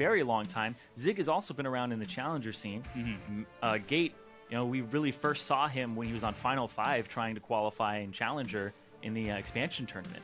very long time. Zig has also been around in the challenger scene. Gate, we really first saw him when he was on Final 5 trying to qualify in challenger in the expansion tournament.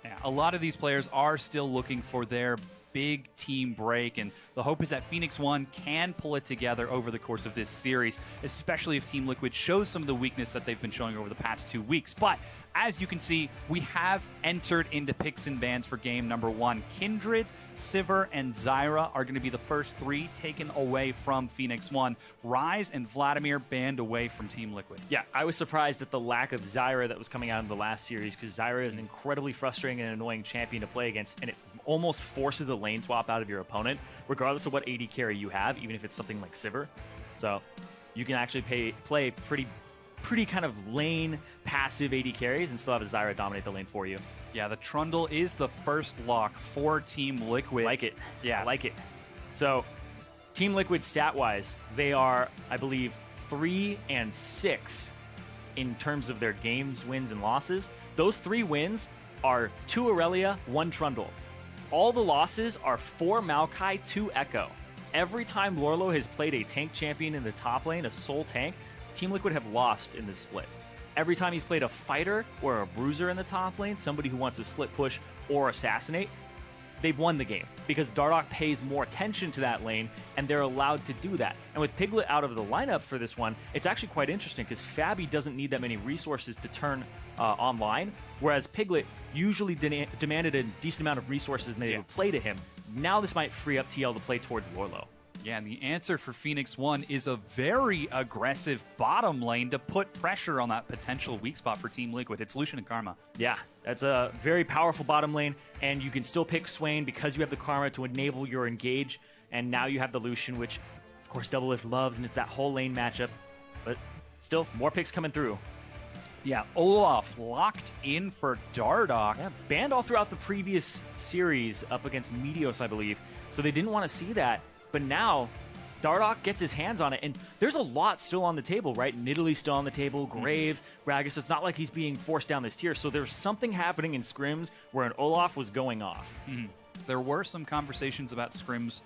Yeah, a lot of these players are still looking for their big team break, and the hope is that Phoenix 1 can pull it together over the course of this series, especially if Team Liquid shows some of the weakness that they've been showing over the past 2 weeks. But as you can see, we have entered into picks and bans for game number 1. Kindred, Sivir, and Zyra are going to be the first 3 taken away from Phoenix 1. Rise and Vladimir banned away from Team Liquid. Yeah, I was surprised at the lack of Zyra that was coming out in the last series, because Zyra is an incredibly frustrating and annoying champion to play against, and it almost forces a lane swap out of your opponent, regardless of what AD carry you have, even if it's something like Sivir. So you can actually play pretty kind of lane passive AD carries and still have a Zyra dominate the lane for you. Yeah, the Trundle is the first lock for Team Liquid. Like it. Yeah. I like it. So Team Liquid stat-wise, they are, I believe, 3 and 6 in terms of their games, wins, and losses. Those 3 wins are 2 Aurelia, 1 Trundle. All the losses are 4 Maokai, 2 Echo. Every time Lorlo has played a tank champion in the top lane, a sole tank, Team Liquid have lost in this split. Every time he's played a fighter or a bruiser in the top lane, somebody who wants to split push or assassinate, they've won the game because Dardoch pays more attention to that lane and they're allowed to do that. And with Piglet out of the lineup for this one, it's actually quite interesting because Fabi doesn't need that many resources to turn online, whereas Piglet usually demanded a decent amount of resources and they would play to him. Now this might free up TL to play towards Lorlo. Yeah, and the answer for Phoenix 1 is a very aggressive bottom lane to put pressure on that potential weak spot for Team Liquid. It's Lucian and Karma. Yeah, that's a very powerful bottom lane, and you can still pick Swain because you have the Karma to enable your engage, and now you have the Lucian, which, of course, Doublelift loves, and it's that whole lane matchup. But still, more picks coming through. Yeah, Olaf locked in for Dardoch. Yeah, banned all throughout the previous series up against Meteos, I believe, so they didn't want to see that. But now, Dardoch gets his hands on it, and there's a lot still on the table, right? Nidalee's still on the table, Graves, Gragas. So it's not like he's being forced down this tier. So there's something happening in scrims where an Olaf was going off. There were some conversations about scrims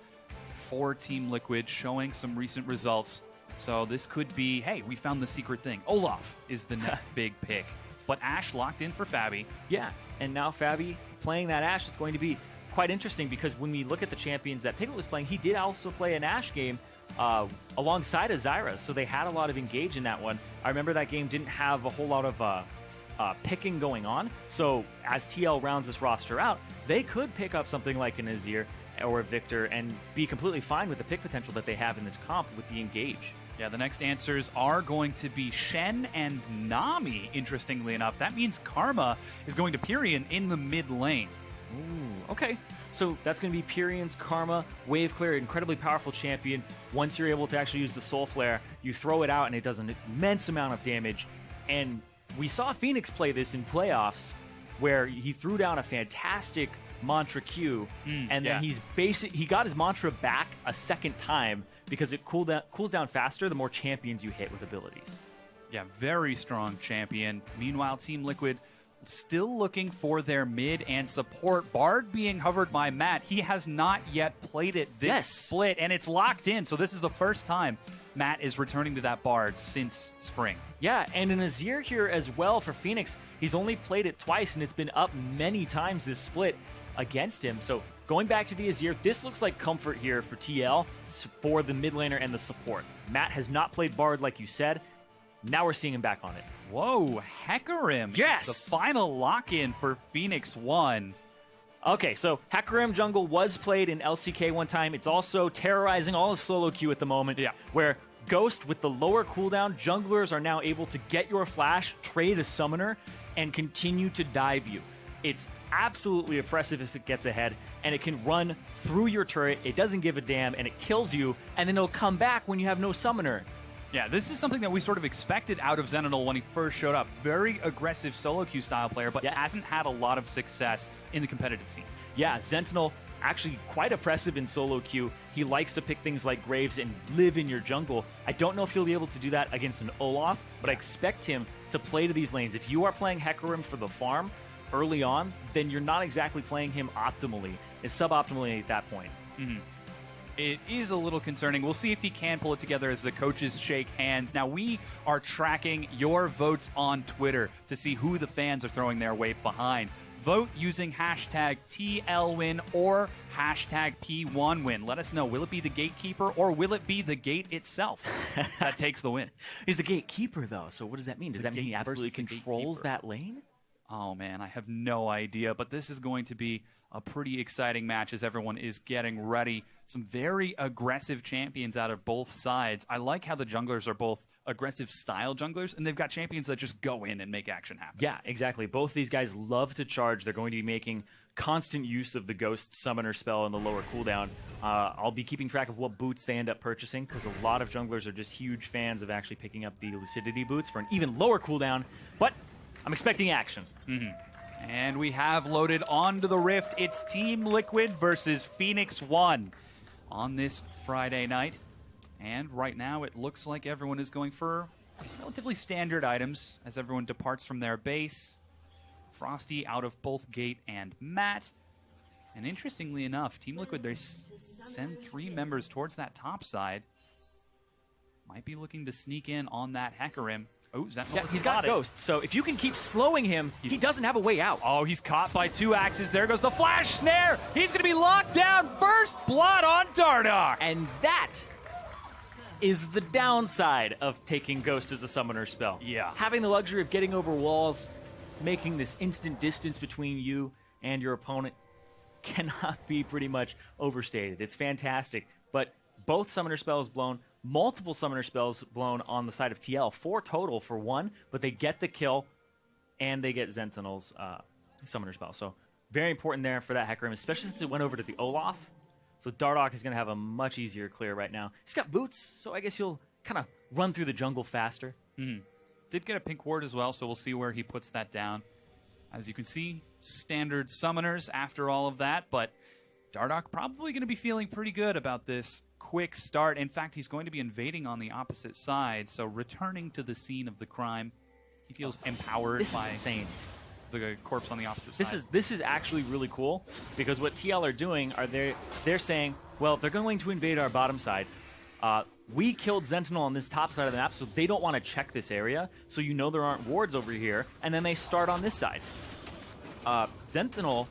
for Team Liquid showing some recent results. So this could be, hey, we found the secret thing. Olaf is the next big pick. But Ashe locked in for Fabi. Yeah, and now Fabi playing that Ashe is going to be quite interesting because when we look at the champions that Piglet was playing, he did also play an Ashe game alongside a Zyra, so they had a lot of engage in that one. I remember that game didn't have a whole lot of picking going on, so as TL rounds this roster out, they could pick up something like an Azir or a Victor and be completely fine with the pick potential that they have in this comp with the engage. Yeah, the next answers are going to be Shen and Nami, interestingly enough. That means Karma is going to Pyrion in the mid lane. Ooh, okay. So that's going to be Pyrion's Karma, Wave Clear, incredibly powerful champion. Once you're able to actually use the Soul Flare, you throw it out and it does an immense amount of damage. And we saw Phoenix play this in playoffs where he threw down a fantastic Mantra Q, and then he got his Mantra back a second time because it cools down faster the more champions you hit with abilities. Yeah, very strong champion. Meanwhile, Team Liquid still looking for their mid and support. Bard being hovered by Matt. He has not yet played it this split, and it's locked in. So this is the first time Matt is returning to that Bard since spring. Yeah, and an Azir here as well for Phoenix. He's only played it twice, and it's been up many times this split against him. So going back to the Azir, this looks like comfort here for TL for the mid laner and the support. Matt has not played Bard like you said. Now we're seeing him back on it. Whoa, Hecarim. Yes! The final lock-in for Phoenix 1. Okay, so Hecarim jungle was played in LCK one time. It's also terrorizing all of solo queue at the moment. Yeah. Where Ghost, with the lower cooldown, junglers are now able to get your flash, trade a summoner, and continue to dive you. It's absolutely oppressive if it gets ahead, and it can run through your turret. It doesn't give a damn, and it kills you, and then it'll come back when you have no summoner. Yeah, this is something that we sort of expected out of Zentinel when he first showed up. Very aggressive solo queue style player, but hasn't had a lot of success in the competitive scene. Yeah, Zentinel actually quite oppressive in solo queue. He likes to pick things like Graves and live in your jungle. I don't know if he'll be able to do that against an Olaf, but I expect him to play to these lanes. If you are playing Hecarim for the farm early on, then you're not exactly playing him optimally. It's suboptimally at that point. It is a little concerning. We'll see if he can pull it together as the coaches shake hands. Now, we are tracking your votes on Twitter to see who the fans are throwing their weight behind. Vote using hashtag TLWin or hashtag P1Win. Let us know, will it be the gatekeeper or will it be the gate itself that takes the win? He's the gatekeeper, though, so what does that mean? Does that mean he absolutely controls that lane? Oh, man, I have no idea, but this is going to be a pretty exciting match as everyone is getting ready. Some very aggressive champions out of both sides. I like how the junglers are both aggressive style junglers, and they've got champions that just go in and make action happen. Yeah, exactly. Both these guys love to charge. They're going to be making constant use of the Ghost Summoner spell in the lower cooldown. I'll be keeping track of what boots they end up purchasing, because a lot of junglers are just huge fans of actually picking up the Lucidity boots for an even lower cooldown, but I'm expecting action. And we have loaded onto the Rift. It's Team Liquid versus Phoenix 1 on this Friday night. And right now, it looks like everyone is going for relatively standard items as everyone departs from their base. Frosty out of both Gate and Matt. And interestingly enough, Team Liquid, they send 3 members towards that top side. Might be looking to sneak in on that Hecarim. Oh, Sentinel he's got Ghost, so if you can keep slowing him, he doesn't have a way out. Oh, he's caught by 2 axes. There goes the flash snare. He's going to be locked down. First blood on Dardoch. And that is the downside of taking Ghost as a summoner spell. Yeah. Having the luxury of getting over walls, making this instant distance between you and your opponent cannot be pretty much overstated. It's fantastic, but both summoner spells blown, multiple summoner spells blown on the side of TL, 4 total for 1, but they get the kill, and they get Sentinel's summoner spell. So very important there for that Hecarim, especially since it went over to the Olaf. So Dardoch is going to have a much easier clear right now. He's got boots, so I guess he'll kind of run through the jungle faster. Did get a pink ward as well, so we'll see where he puts that down. As you can see, standard summoners after all of that, but Dardoch probably going to be feeling pretty good about this quick start. In fact, he's going to be invading on the opposite side, so returning to the scene of the crime. He feels empowered by insane. The corpse on the opposite side. This is actually really cool, because what TL are doing are they're saying, well, they're going to invade our bottom side. We killed Sentinel on this top side of the map, so they don't want to check this area, so you know there aren't wards over here, and then they start on this side. Sentinel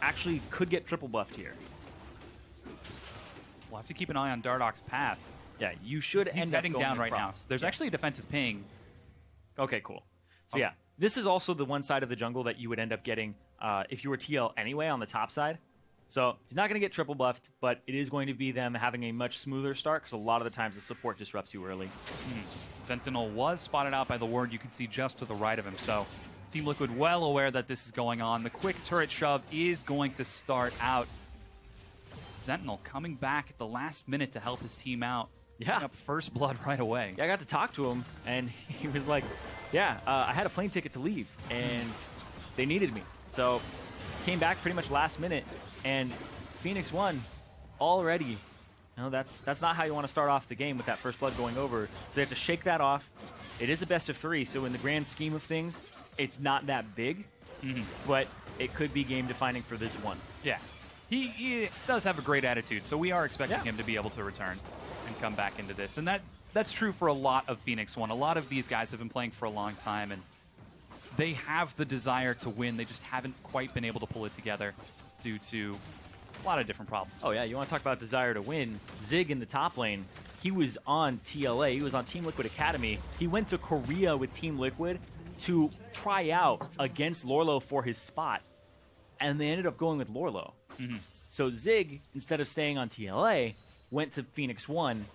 actually could get triple buffed here. We'll have to keep an eye on Dardoch's path. Yeah, you should He's end up heading going down right now. across. There's actually a defensive ping. Okay, cool. So yeah, this is also the one side of the jungle that you would end up getting if you were TL anyway on the top side. So he's not going to get triple buffed, but it is going to be them having a much smoother start, because a lot of the times the support disrupts you early. Sentinel was spotted out by the ward. You can see just to the right of him. So Team Liquid well aware that this is going on. The quick turret shove is going to start out. Sentinel coming back at the last minute to help his team out. Yeah. Up first blood right away. Yeah, I got to talk to him, and he was like, yeah, I had a plane ticket to leave, and they needed me. So came back pretty much last minute, and Phoenix won already. You know, that's not how you want to start off the game with that first blood going over. So they have to shake that off. It is a best of 3, so in the grand scheme of things, it's not that big, but it could be game defining for this one. Yeah. He does have a great attitude, so we are expecting him to be able to return and come back into this. And that's true for a lot of Phoenix 1. A lot of these guys have been playing for a long time, and they have the desire to win. They just haven't quite been able to pull it together due to a lot of different problems. Oh, yeah, you want to talk about desire to win. Zig in the top lane, he was on TLA. He was on Team Liquid Academy. He went to Korea with Team Liquid to try out against Lorlo for his spot, and they ended up going with Lorlo. So Zig, instead of staying on TLA, went to Phoenix 1.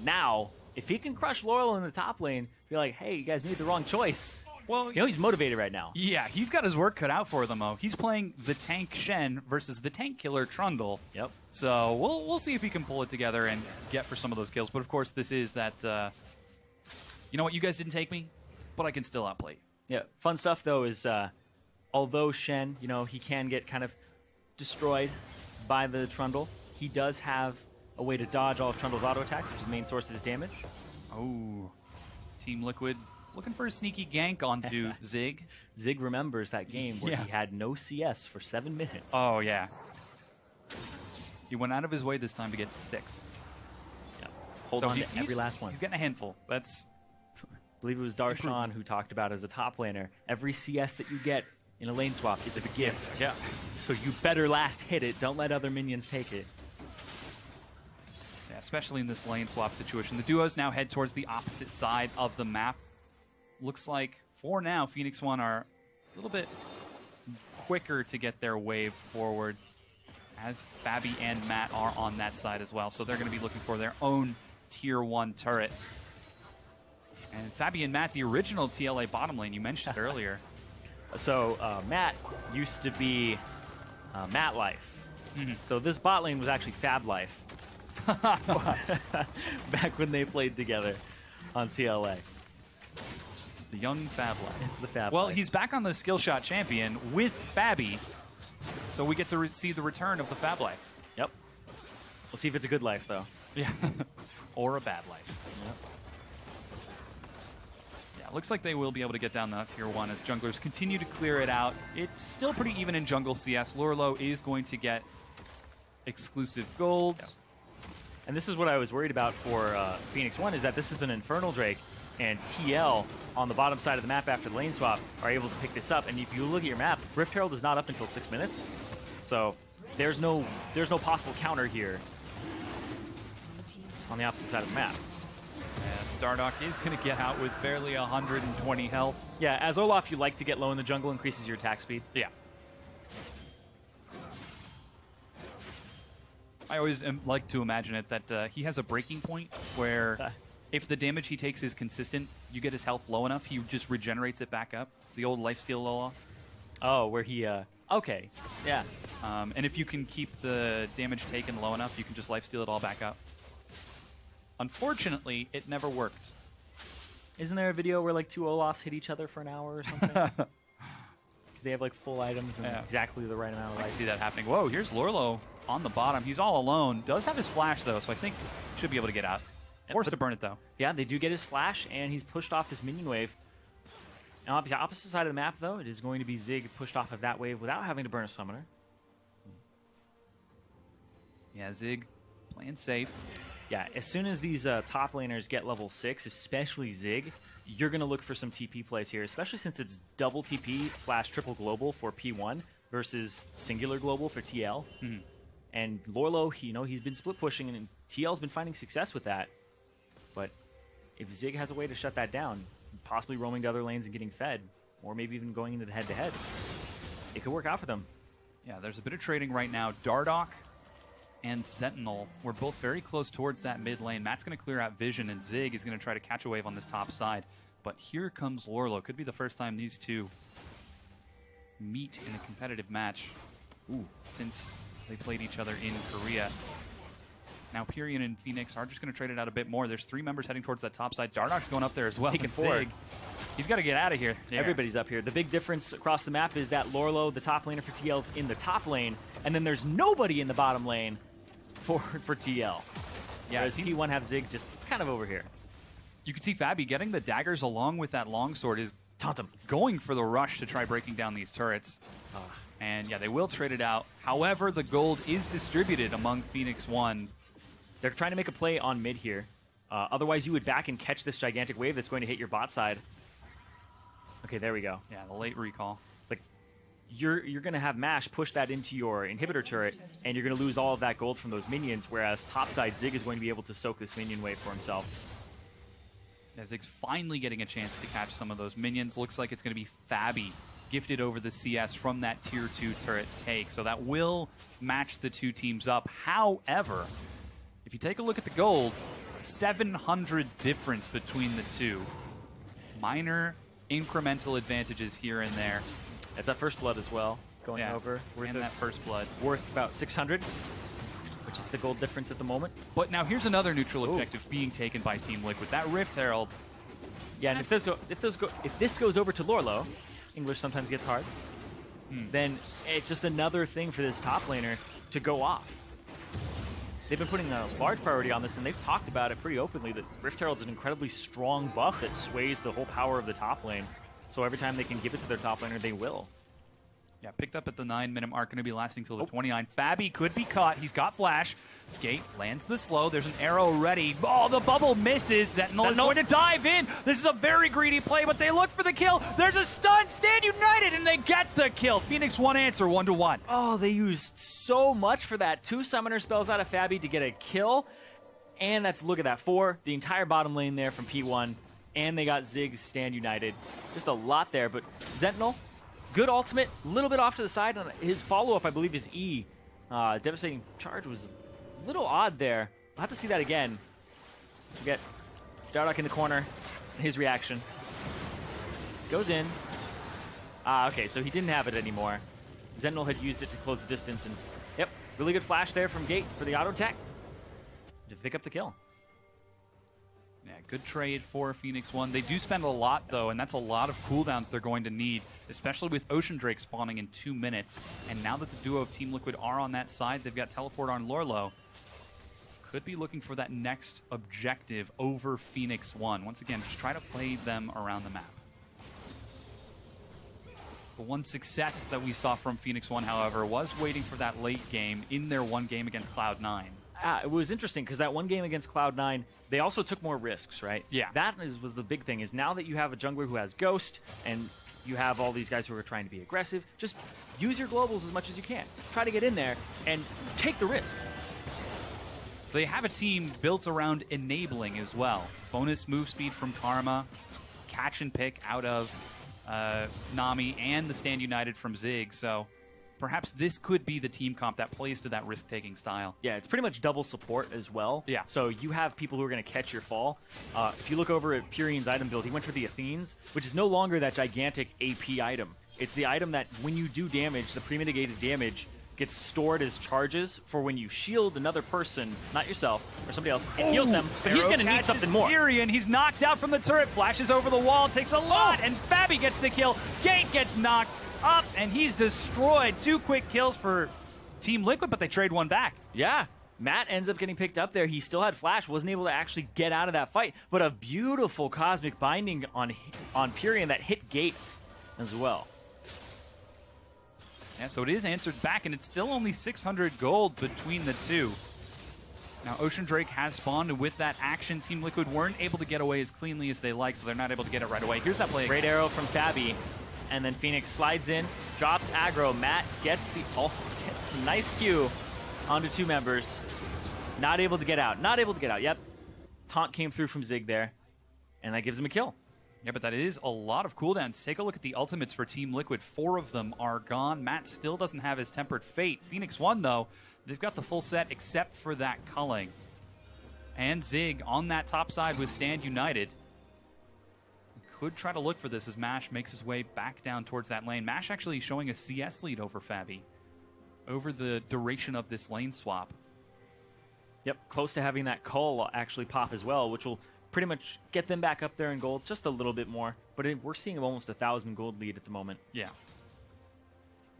Now, if he can crush Lorlo in the top lane, be like, hey, you guys made the wrong choice. Well, you know, he's motivated right now. Yeah, he's got his work cut out for them, though. He's playing the tank Shen versus the tank killer Trundle. Yep. So we'll see if he can pull it together and get for some of those kills. But, of course, this is that, you know what, you guys didn't take me, but I can still outplay you. Yeah, fun stuff, though, is although Shen, you know, he can get kind of destroyed by the Trundle, he does have a way to dodge all of Trundle's auto attacks, which is the main source of his damage. Oh, Team Liquid looking for a sneaky gank onto Zig. Zig remembers that game where he had no CS for 7 minutes. Oh, yeah. He went out of his way this time to get 6. Yeah. Hold on to every last one. He's getting a handful. That's... I believe it was Darshan who talked about as a top laner, every CS that you get in a lane swap is a gift. Yeah. So you better last hit it. Don't let other minions take it. Yeah, especially in this lane swap situation. The duos now head towards the opposite side of the map. Looks like, for now, Phoenix One are a little bit quicker to get their wave forward, as Fabi and Matt are on that side as well. So they're going to be looking for their own Tier 1 turret. And Fabi and Matt, the original TLA bottom lane, you mentioned earlier. So Matt used to be Matt Life. So this bot lane was actually Fab Life. Back when they played together on TLA. The young Fab Life. It's the Fab Well, Life. he's back on the skill shot champion with Fabi. So we get to see the return of the Fab Life. Yep. We'll see if it's a good life, though. Yeah. Or a bad life. Yep. Yeah, looks like they will be able to get down the Tier 1 as junglers continue to clear it out. It's still pretty even in jungle CS. Lorlo is going to get exclusive golds. Yep. And this is what I was worried about for Phoenix One, is that this is an Infernal Drake, and TL on the bottom side of the map after the lane swap are able to pick this up. And if you look at your map, Rift Herald is not up until 6 minutes. So there's no possible counter here on the opposite side of the map. And Dardoch is going to get out with barely 120 health. Yeah, as Olaf, you like to get low in the jungle, increases your attack speed. Yeah. I always like to imagine it that he has a breaking point where if the damage he takes is consistent, you get his health low enough, he just regenerates it back up. The old lifesteal law. Oh, where he... okay, yeah. And if you can keep the damage taken low enough, you can just lifesteal it all back up. Unfortunately, it never worked. Isn't there a video where like 2 Olafs hit each other for an hour or something? Because they have like full items and exactly the right amount of I life. can see that happening. Whoa, here's Lorlo on the bottom. He's all alone. Does have his flash, though, so I think should be able to get out. Forced to burn it, though. Yeah, they do get his flash, and he's pushed off this minion wave. Now, on the opposite side of the map, though, it is going to be Zig pushed off of that wave without having to burn a summoner. Yeah, Zig playing safe. Yeah, as soon as these top laners get level 6, especially Zig, you're going to look for some TP plays here, especially since it's double TP / triple global for P1 versus singular global for TL. And Lorlo, he's been split pushing, and TL's been finding success with that. But if Zig has a way to shut that down, possibly roaming to other lanes and getting fed, or maybe even going into the head-to-head, it could work out for them. Yeah, there's a bit of trading right now. Dardoch and Sentinel were both very close towards that mid lane. Matt's going to clear out Vision, and Zig is going to try to catch a wave on this top side. But here comes Lorlo. Could be the first time these two meet in a competitive match since they played each other in Korea. Now, Pyrian and Phoenix are just going to trade it out a bit more. There's 3 members heading towards that top side. Dardoch's going up there as well. Taking forward. He's got to get out of here. Yeah. Everybody's up here. The big difference across the map is that Lorlo, the top laner for TL, is in the top lane, and then there's nobody in the bottom lane for TL. Yeah, whereas P1 have Zig just kind of over here. You can see Fabi getting the daggers along with that longsword is Taunt him. Going for the rush to try breaking down these turrets. And yeah, they will trade it out. However, the gold is distributed among Phoenix One. They're trying to make a play on mid here. Otherwise, you would back and catch this gigantic wave that's going to hit your bot side. Okay, there we go. Yeah, the late recall. It's like you're going to have Mash push that into your inhibitor turret, and you're going to lose all of that gold from those minions, whereas topside Zig is going to be able to soak this minion wave for himself. Yeah, Zig's finally getting a chance to catch some of those minions. Looks like it's going to be Fabi gifted over the CS from that Tier 2 turret take. So that will match the two teams up. However, if you take a look at the gold, 700 difference between the two. Minor incremental advantages here and there. That's that first blood as well going over. And that first blood. Worth about 600, which is the gold difference at the moment. But now here's another neutral objective being taken by Team Liquid. That Rift Herald. Yeah, and if this goes over to Lorlo, English sometimes gets hard, then it's just another thing for this top laner to go off. They've been putting a large priority on this, and they've talked about it pretty openly, that Rift Herald's an incredibly strong buff that sways the whole power of the top lane. So every time they can give it to their top laner, they will. Yeah, picked up at the 9-minute mark, going to be lasting till the 29. Fabi could be caught. He's got flash. Gate lands the slow. There's an arrow ready. Oh, the bubble misses. Sentinel is going to dive in. This is a very greedy play, but they look for the kill. There's a stun. Stand United, and they get the kill. Phoenix 1 answer 1-1. Oh, they used so much for that. 2 summoner spells out of Fabi to get a kill. And that's, look at that, 4. The entire bottom lane there from P1. And they got Ziggs Stand United. Just a lot there, but Sentinel, good ultimate, a little bit off to the side. On his follow-up, I believe, is E. Devastating Charge was a little odd there. I'll have to see that again. We get Dardock in the corner. His reaction. Goes in. Okay, so he didn't have it anymore. Sentinel had used it to close the distance. And, yep, really good flash there from Gate for the auto tech to pick up the kill. Yeah, good trade for Phoenix 1. They do spend a lot, though, and that's a lot of cooldowns they're going to need, especially with Ocean Drake spawning in 2 minutes. And now that the duo of Team Liquid are on that side, they've got Teleport on Lorlo. Could be looking for that next objective over Phoenix 1. Once again, just try to play them around the map. The one success that we saw from Phoenix 1, however, was waiting for that late game in their one game against Cloud9. It was interesting because that one game against Cloud9, they also took more risks, right? Yeah. That was the big thing, is now that you have a jungler who has Ghost and you have all these guys who are trying to be aggressive, just use your globals as much as you can. Try to get in there and take the risk. They have a team built around enabling as well. Bonus move speed from Karma, catch and pick out of Nami, and the Stand United from Zig, so perhaps this could be the team comp that plays to that risk-taking style. Yeah, it's pretty much double support as well. Yeah. So you have people who are going to catch your fall. If you look over at Purian's item build, he went for the Athenes, which is no longer that gigantic AP item. It's the item that when you do damage, the pre-mitigated damage gets stored as charges for when you shield another person, not yourself, or somebody else, and heals them, but he's going to need something more. Furion, he's knocked out from the turret, flashes over the wall, takes a lot, and Fabi gets the kill. Gate gets knocked up, and he's destroyed. 2 quick kills for Team Liquid, but they trade one back. Yeah. Matt ends up getting picked up there. He still had flash, wasn't able to actually get out of that fight, but a beautiful cosmic binding on Purion that hit Gate as well. Yeah, so it is answered back, and it's still only 600 gold between the two. Now, Ocean Drake has spawned, and with that action, Team Liquid weren't able to get away as cleanly as they like, so they're not able to get it right away. Here's that play. Great arrow from Fabi, and then Phoenix slides in, drops aggro. Matt gets the nice Q onto 2 members. Not able to get out. Not able to get out. Yep. Taunt came through from Zig there, and that gives him a kill. Yeah, but that is a lot of cooldowns. Take a look at the ultimates for Team Liquid. 4 of them are gone. Matt still doesn't have his Tempered Fate. Phoenix 1, though, they've got the full set except for that culling. And Zig on that top side with Stand United. Could try to look for this as Mash makes his way back down towards that lane. Mash actually showing a CS lead over Fabi over the duration of this lane swap. Yep, close to having that call actually pop as well, which will pretty much get them back up there in gold just a little bit more. But we're seeing almost 1,000 gold lead at the moment. Yeah.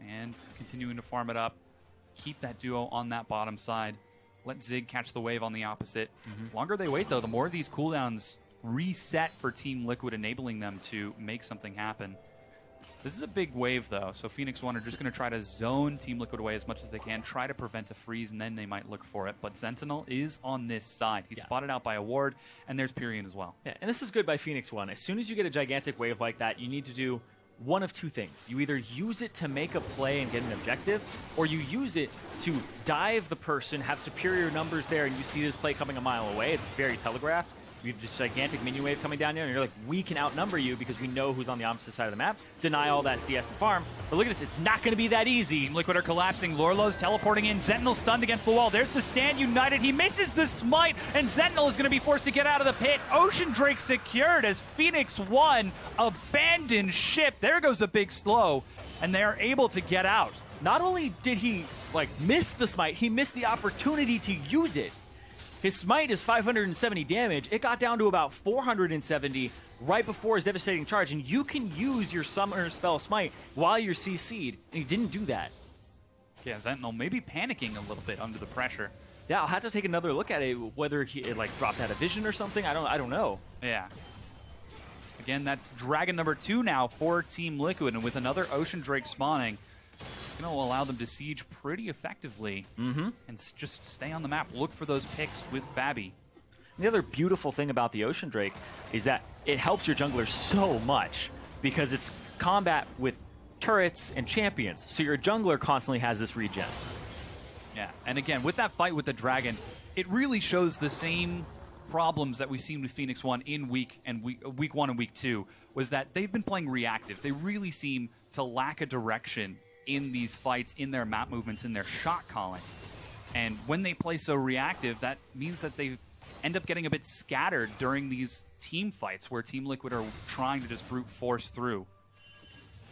And continuing to farm it up. Keep that duo on that bottom side. Let Zig catch the wave on the opposite. Longer they wait, though, the more these cooldowns reset for Team Liquid, enabling them to make something happen. This is a big wave, though, so Phoenix 1 are just going to try to zone Team Liquid away as much as they can, try to prevent a freeze, and then they might look for it. But Sentinel is on this side. He's spotted out by a ward, and there's Purion as well. Yeah, and this is good by Phoenix 1. As soon as you get a gigantic wave like that, you need to do one of 2 things. You either use it to make a play and get an objective, or you use it to dive the person, have superior numbers there, and you see this play coming a mile away. It's very telegraphed. You have this gigantic minion wave coming down here, and you're like, we can outnumber you because we know who's on the opposite side of the map. Deny all that CS and farm. But look at this, it's not going to be that easy. Team Liquid are collapsing. Lorlo's teleporting in. Sentinel stunned against the wall. There's the Stand United. He misses the smite, and Sentinel is going to be forced to get out of the pit. Ocean Drake secured as Phoenix 1 abandoned ship. There goes a big slow, and they are able to get out. Not only did he miss the smite, he missed the opportunity to use it. His smite is 570 damage. It got down to about 470 right before his devastating charge, and you can use your summoner spell smite while you're CC'd, and he didn't do that. Yeah, Sentinel maybe panicking a little bit under the pressure. Yeah, I'll have to take another look at it, whether he dropped out of vision or something. I don't know. Yeah. Again, that's Dragon number 2 now for Team Liquid, and with another Ocean Drake spawning, It's going to allow them to siege pretty effectively and just stay on the map. Look for those picks with Fabi. The other beautiful thing about the Ocean Drake is that it helps your jungler so much because it's combat with turrets and champions. So your jungler constantly has this regen. Yeah, and again, with that fight with the Dragon, it really shows the same problems that we've seen with Phoenix 1 in week 1 and week 2, was that they've been playing reactive. They really seem to lack a direction in these fights, in their map movements, in their shot calling. And when they play so reactive, that means that they end up getting a bit scattered during these team fights where Team Liquid are trying to just brute force through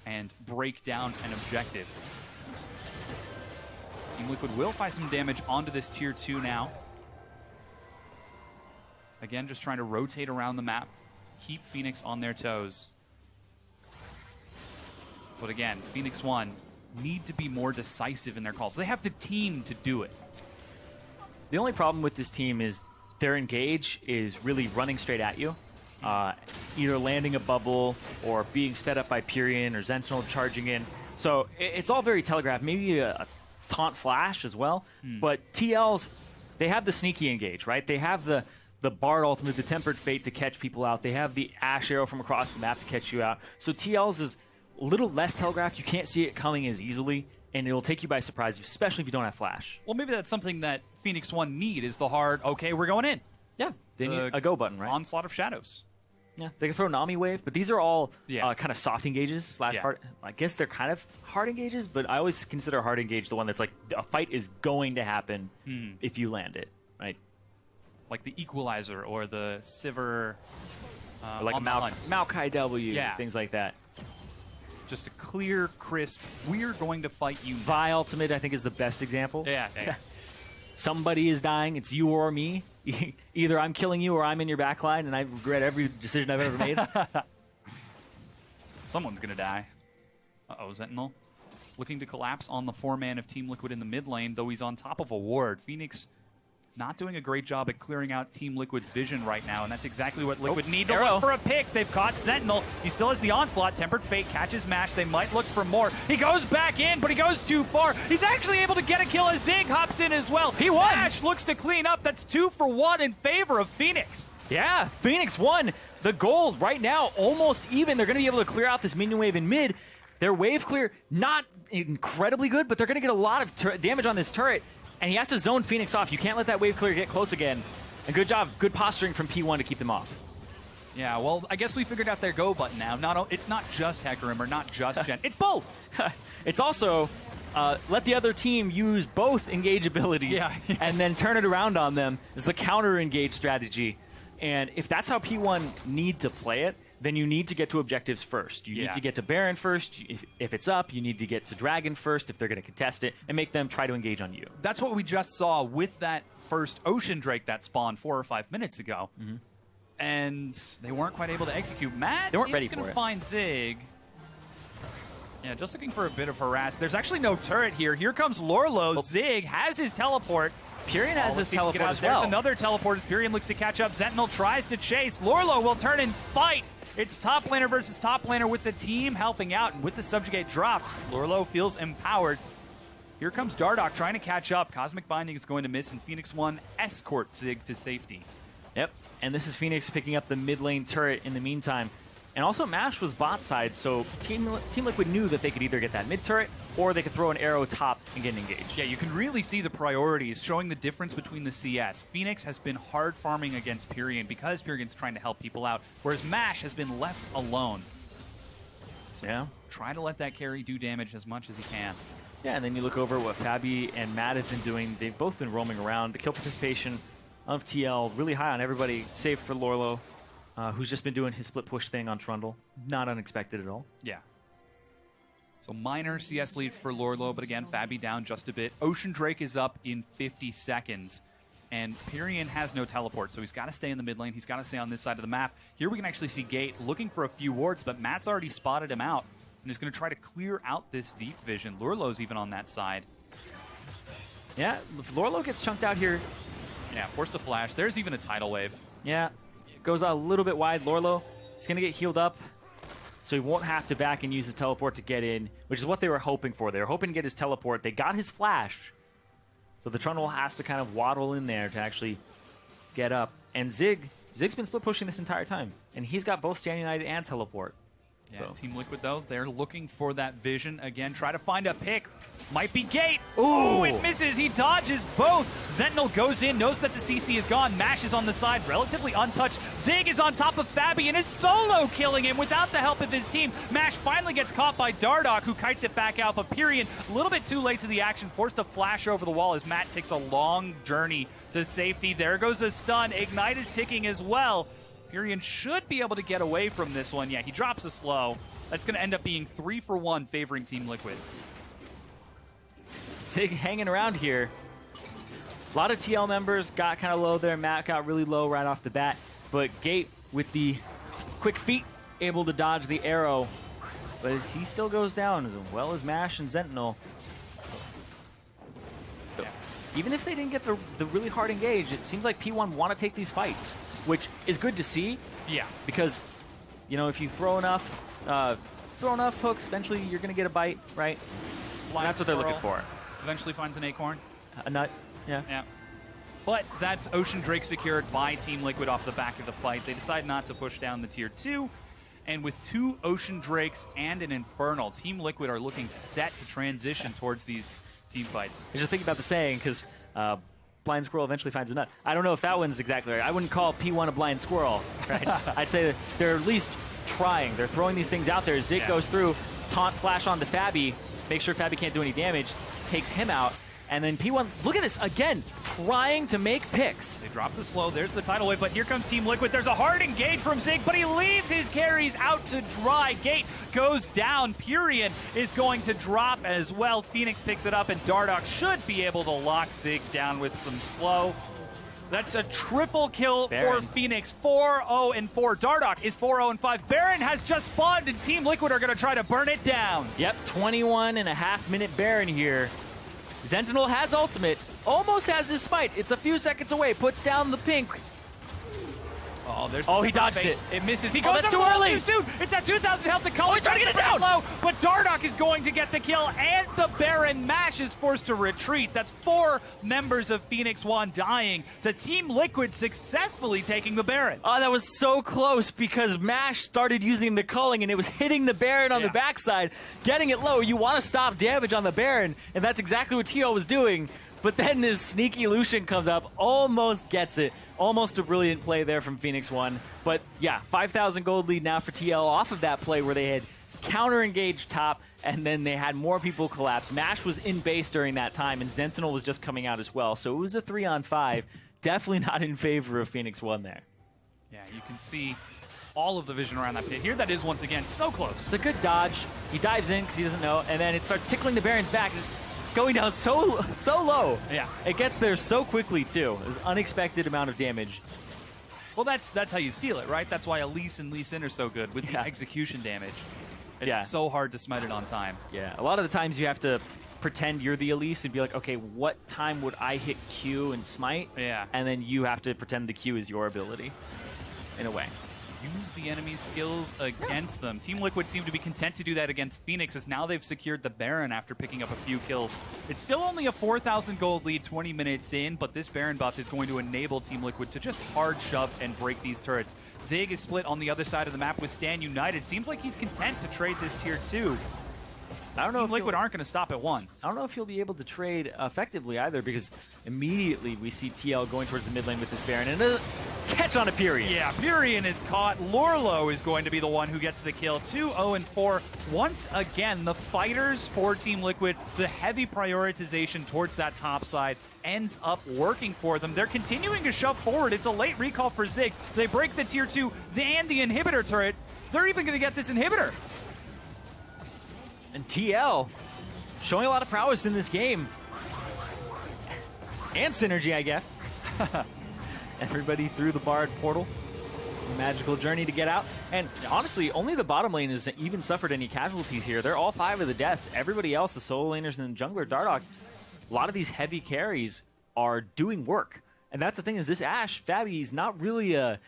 and break down an objective. Team Liquid will find some damage onto this tier 2 now. Again, just trying to rotate around the map, keep Phoenix on their toes. But again, Phoenix 1 need to be more decisive in their calls. They have the team to do it. The only problem with this team is their engage is really running straight at you. Either landing a bubble or being sped up by Pyrion or Sentinel charging in. So it's all very telegraphed. Maybe a taunt flash as well. But TLs, they have the sneaky engage, right? They have the Bard ultimate, the Tempered Fate to catch people out. They have the Ash Arrow from across the map to catch you out. So TLs is a little less telegraphed. You can't see it coming as easily, and it will take you by surprise, especially if you don't have flash. Well, maybe that's something that Phoenix 1 need, is the hard, okay, we're going in. Yeah, they need a go button, right? Onslaught of Shadows. Yeah, they can throw Nami Wave, but these are all kind of soft engages / hard. I guess they're kind of hard engages, but I always consider a hard engage the one that's like a fight is going to happen if you land it, right? Like the Equalizer or the Sivir, or like a Maokai W, things like that. Just a clear, crisp, we're going to fight you. Vi Ultimate, I think, is the best example. Yeah. Somebody is dying, it's you or me. Either I'm killing you or I'm in your backline, and I regret every decision I've ever made. Someone's going to die. Uh-oh, Sentinel. Looking to collapse on the 4-man of Team Liquid in the mid lane, though he's on top of a ward. Phoenix not doing a great job at clearing out Team Liquid's vision right now, and that's exactly what Liquid need to look for a pick. They've caught Sentinel. He still has the onslaught. Tempered Fate catches Mash. They might look for more. He goes back in, but he goes too far. He's actually able to get a kill as Zig hops in as well. He won. Mash looks to clean up. That's 2 for 1 in favor of Phoenix. Yeah, Phoenix won. The gold right now almost even. They're going to be able to clear out this minion wave in mid. Their wave clear, not incredibly good, but they're going to get a lot of damage on this turret. And he has to zone Phoenix off. You can't let that wave clear get close again. And good job, good posturing from P1 to keep them off. Yeah, well, I guess we figured out their go button now. It's not just Hecarim or not just Gen. It's both. It's also let the other team use both engage abilities and then turn it around on them. It's the counter engage strategy. And if that's how P1 need to play it, then you need to get to objectives first. You need to get to Baron first. If it's up, you need to get to Dragon first if they're going to contest it, and make them try to engage on you. That's what we just saw with that first Ocean Drake that spawned 4 or 5 minutes ago. And they weren't quite able to execute. Matt they weren't ready going for to it. find Zig. Yeah, just looking for a bit of harass. There's actually no turret here. Here comes Lorlo. Zig has his teleport. Pyrion has his teleport as well. There's another teleport as Pyrion looks to catch up. Sentinel tries to chase. Lorlo will turn and fight. It's top laner versus top laner with the team helping out. And with the subjugate dropped, Lorlo feels empowered. Here comes Dardoch trying to catch up. Cosmic Binding is going to miss, and Phoenix 1 escorts Zig to safety. Yep, and this is Phoenix picking up the mid lane turret in the meantime. And also Mash was bot side, so Team Liquid knew that they could either get that mid turret or they could throw an arrow top and get engaged. Yeah, you can really see the priorities, showing the difference between the CS. Phoenix has been hard farming against Pyrion because Pyrion's trying to help people out, whereas Mash has been left alone. So try to let that carry do damage as much as he can. Yeah, and then you look over what Fabi and Matt have been doing. They've both been roaming around. The kill participation of TL really high on everybody, save for Lorlo. Who's just been doing his split push thing on Trundle. Not unexpected at all. Yeah. So minor CS lead for Lorlo, but again, Fabi down just a bit. Ocean Drake is up in 50 seconds. And Pyrion has no teleport, so he's got to stay in the mid lane. He's got to stay on this side of the map. Here we can actually see Gate looking for a few wards, but Matt's already spotted him out and is going to try to clear out this deep vision. Lorlo's even on that side. Yeah, if Lorlo gets chunked out here. Yeah, forced a flash. There's even a tidal wave. Yeah. Goes out a little bit wide. Lorlo is going to get healed up. so he won't have to back and use his teleport to get in, which is what they were hoping for. They were hoping to get his teleport. They got his flash, so the Trundle has to kind of waddle in there to actually get up. And Zig's been split pushing this entire time, and he's got both Standing United and teleport. Yeah, So. Team Liquid, though, they're looking for that vision. Again, try to find a pick. Might be Gate. Ooh. Ooh, it misses. He dodges both. Sentinel goes in, knows that the CC is gone. Mash is on the side, relatively untouched. Zig is on top of Fabi and is solo killing him without the help of his team. Mash finally gets caught by Dardoch, who kites it back out. But Pyrian, a little bit too late to the action, forced to flash over the wall as Matt takes a long journey to safety. There goes a stun. Ignite is ticking as well. Pyrian should be able to get away from this one. Yeah, he drops a slow. That's going to end up being 3 for 1 favoring Team Liquid. Zig hanging around here. A lot of TL members got kind of low there. Matt got really low right off the bat. But Gate, with the quick feet, able to dodge the arrow. But he still goes down, as well as Mash and Sentinel. Yeah. Even if they didn't get the really hard engage, it seems like P1 want to take these fights, which is good to see. Yeah. Because, you know, if you throw enough hooks, eventually you're going to get a bite, right? Blind That's what they're looking Squirrel for. Eventually finds an acorn. A nut, yeah. Yeah. But that's Ocean Drake secured by Team Liquid off the back of the fight. They decide not to push down the tier 2. And with 2 Ocean Drakes and an Infernal, Team Liquid are looking set to transition towards these team fights. I just think about the saying, because blind squirrel eventually finds a nut. I don't know if that one's exactly right. I wouldn't call P1 a blind squirrel, right? I'd say that they're at least trying. They're throwing these things out there. Zig goes through, taunt flash onto Fabi, make sure Fabi can't do any damage, takes him out. And then P1, look at this, again, trying to make picks. They drop the slow. There's the tidal wave, but here comes Team Liquid. There's a hard engage from Zig, but he leaves his carries out to dry. Gate goes down. Pyrian is going to drop as well. Phoenix picks it up, and Dardoch should be able to lock Zig down with some slow. That's a triple kill Baron. for Phoenix. 4-0-4. Dardoch is 4-0-5. Baron has just spawned, and Team Liquid are going to try to burn it down. Yep, 21.5-minute Baron here. Sentinel has ultimate, almost has his smite. It's a few seconds away, puts down the pink. Oh, there's he dodged it. It misses. He goes that's up too a little early. too soon. It's at 2,000 health. The color he's trying to get it down. low, but Dardoch is going to get the kill, and the Baron Mash is forced to retreat. That's 4 members of Phoenix 1 dying to Team Liquid successfully taking the Baron. Oh, that was so close because Mash started using the culling and it was hitting the Baron on the backside, getting it low. You want to stop damage on the Baron, and that's exactly what TL was doing. But then this sneaky Lucian comes up, almost gets it. Almost a brilliant play there from Phoenix 1. But yeah, 5,000 gold lead now for TL off of that play where they had counter-engaged top and then they had more people collapse. Mash was in base during that time and Sentinel was just coming out as well. So it was a 3-on-5. Definitely not in favor of Phoenix 1 there. Yeah, you can see all of the vision around that pit. Here that is once again so close. It's a good dodge. He dives in because he doesn't know, and then it starts tickling the Baron's back. And it's going down so low. Yeah. It gets there so quickly, too. It was an unexpected amount of damage. Well, that's how you steal it, right? That's why Elise and Lee Sin are so good with the execution damage. It's so hard to smite it on time. Yeah, a lot of the times you have to pretend you're the Elise and be like, okay, what time would I hit Q and smite? Yeah. And then you have to pretend the Q is your ability, in a way. Use the enemy's skills against them. Team Liquid seem to be content to do that against Phoenix as now they've secured the Baron after picking up a few kills. It's still only a 4,000 gold lead 20 minutes in, but this Baron buff is going to enable Team Liquid to just hard shove and break these turrets. Zig is split on the other side of the map with Stan United. Seems like he's content to trade this tier 2. I don't know Team if Liquid aren't going to stop at 1. I don't know if he'll be able to trade effectively either because immediately we see TL going towards the mid lane with this Baron and a catch on a Pyrian. Yeah, Pyrian is caught. Lorlo is going to be the one who gets the kill. 2-0-4. Once again, the fighters for Team Liquid, the heavy prioritization towards that top side ends up working for them. They're continuing to shove forward. It's a late recall for Zig. They break the tier 2 and the inhibitor turret. They're even going to get this inhibitor. And TL showing a lot of prowess in this game. And synergy, I guess. Everybody through the Bard portal. Magical journey to get out. And honestly, only the bottom lane has even suffered any casualties here. They're all 5 of the deaths. Everybody else, the solo laners and the jungler, Dardoch, a lot of these heavy carries are doing work. And that's the thing is this Ashe, Fabi, is not really a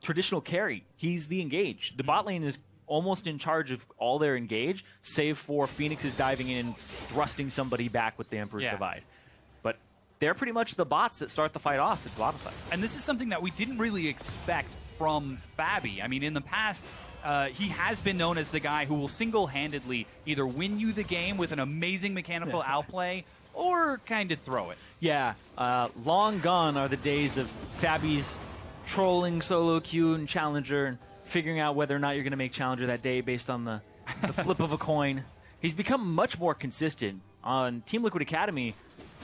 traditional carry. He's the engage. The bot lane is almost in charge of all their engage, save for Phoenix's diving in and thrusting somebody back with the Emperor's Divide. But they're pretty much the bots that start the fight off at the bottom side. And this is something that we didn't really expect from Fabi. I mean, in the past, he has been known as the guy who will single-handedly either win you the game with an amazing mechanical outplay or kind of throw it. Yeah, long gone are the days of Fabi's trolling solo queue and Challenger and figuring out whether or not you're going to make Challenger that day based on the flip of a coin. He's become much more consistent. On Team Liquid Academy,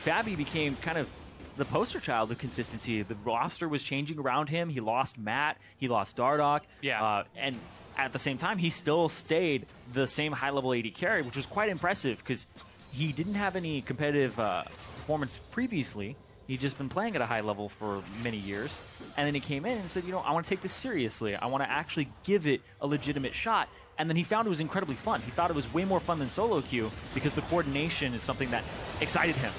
Fabi became kind of the poster child of consistency. The roster was changing around him. He lost Matt. He lost Dardoch. Yeah. And at the same time, he still stayed the same high-level AD carry, which was quite impressive because he didn't have any competitive performance previously. He'd just been playing at a high level for many years. And then he came in and said, you know, I want to take this seriously. I want to actually give it a legitimate shot. And then he found it was incredibly fun. He thought it was way more fun than solo queue because the coordination is something that excited him.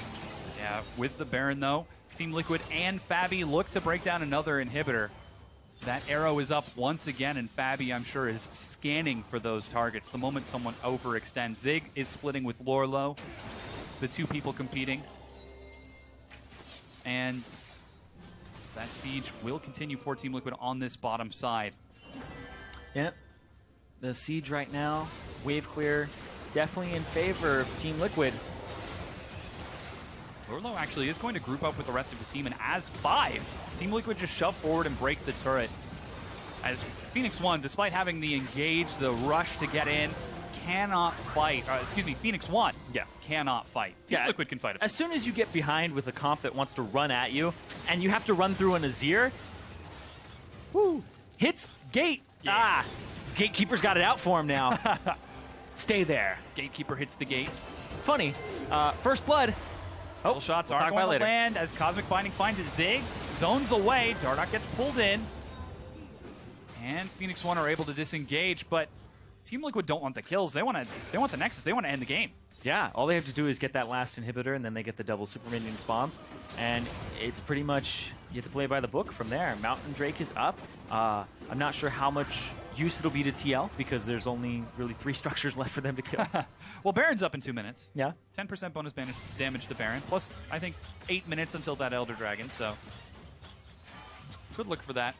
Yeah, with the Baron, though, Team Liquid and Fabi look to break down another inhibitor. That arrow is up once again, and Fabi, I'm sure, is scanning for those targets. The moment someone overextends, Zig is splitting with Lorlo, the two people competing. And that siege will continue for Team Liquid on this bottom side. Yeah, the siege right now, wave clear, definitely in favor of Team Liquid. Lorlo actually is going to group up with the rest of his team, and as 5, Team Liquid just shove forward and break the turret. As Phoenix 1, despite having the engage, the rush to get in, cannot fight. Phoenix 1 cannot fight. Team Liquid can fight it. As soon as you get behind with a comp that wants to run at you, and you have to run through an Azir, hits gate. Gatekeeper's got it out for him now. Stay there. Gatekeeper hits the gate. Funny. First blood. Skill shots are going to land as Cosmic Binding finds it. Zig zones away. Dardoch gets pulled in. And Phoenix 1 are able to disengage, but Team Liquid don't want the kills. They want the Nexus. They want to end the game. Yeah, all they have to do is get that last inhibitor, and then they get the double super minion spawns. And it's pretty much, you have to play by the book from there. Mountain Drake is up. I'm not sure how much use it'll be to TL, because there's only really 3 structures left for them to kill. Well, Baron's up in 2 minutes. Yeah. 10% bonus damage to Baron, plus, I think, 8 minutes until that Elder Dragon, so good look for that.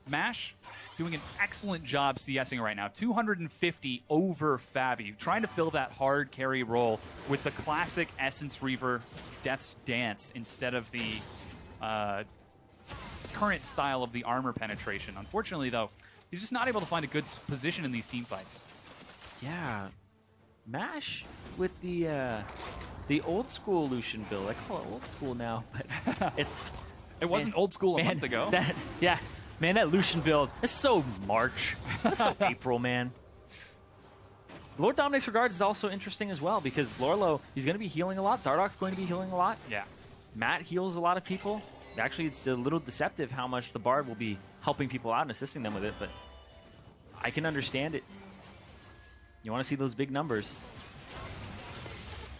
MASH doing an excellent job CSing right now. 250 over Fabi, trying to fill that hard carry role with the classic Essence Reaver Death's Dance instead of the current style of the armor penetration. Unfortunately, though, he's just not able to find a good position in these team fights. Yeah. MASH with the old school Lucian build. I call it old school now, but it wasn't old school a month ago. Man, that Lucian build, that's so March. That's so April, man. Lord Dominic's Regards is also interesting as well, because Lorlo, he's going to be healing a lot. Dardoch's going to be healing a lot. Yeah. Matt heals a lot of people. Actually, it's a little deceptive how much the Bard will be helping people out and assisting them with it, but I can understand it. You want to see those big numbers.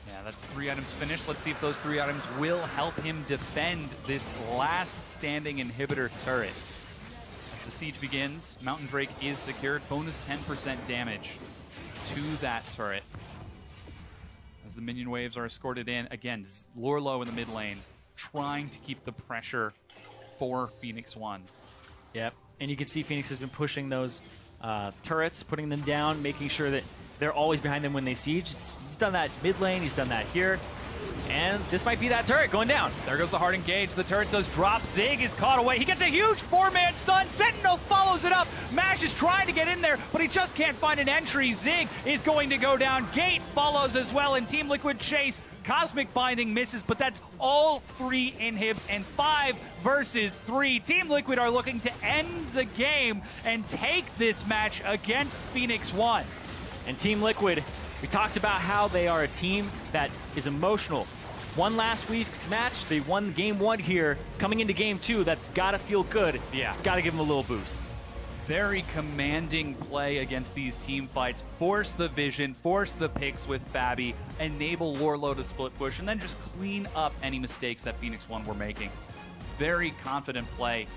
Yeah, that's 3 items finished. Let's see if those 3 items will help him defend this last standing inhibitor turret. As the siege begins, Mountain Drake is secured. Bonus 10% damage to that turret. As the minion waves are escorted in, again, Lorlo in the mid lane, trying to keep the pressure for Phoenix 1. Yep, and you can see Phoenix has been pushing those turrets, putting them down, making sure that they're always behind them when they siege. He's done that mid lane, he's done that here. And this might be that turret going down. There goes the hard engage. The turret does drop. Zig is caught away. He gets a huge 4-man stun. Sentinel follows it up. MASH is trying to get in there, but he just can't find an entry. Zig is going to go down. Gate follows as well, and Team Liquid chase. Cosmic Binding misses, but that's all 3 inhibs, and 5 versus 3. Team Liquid are looking to end the game and take this match against Phoenix 1. And Team Liquid, we talked about how they are a team that is emotional. Won last week's match, they won game 1 here. Coming into game 2, that's got to feel good. Yeah. It's got to give them a little boost. Very commanding play against these team fights. Force the vision, force the picks with Fabi, enable Lorlo to split push, and then just clean up any mistakes that Phoenix 1 were making. Very confident play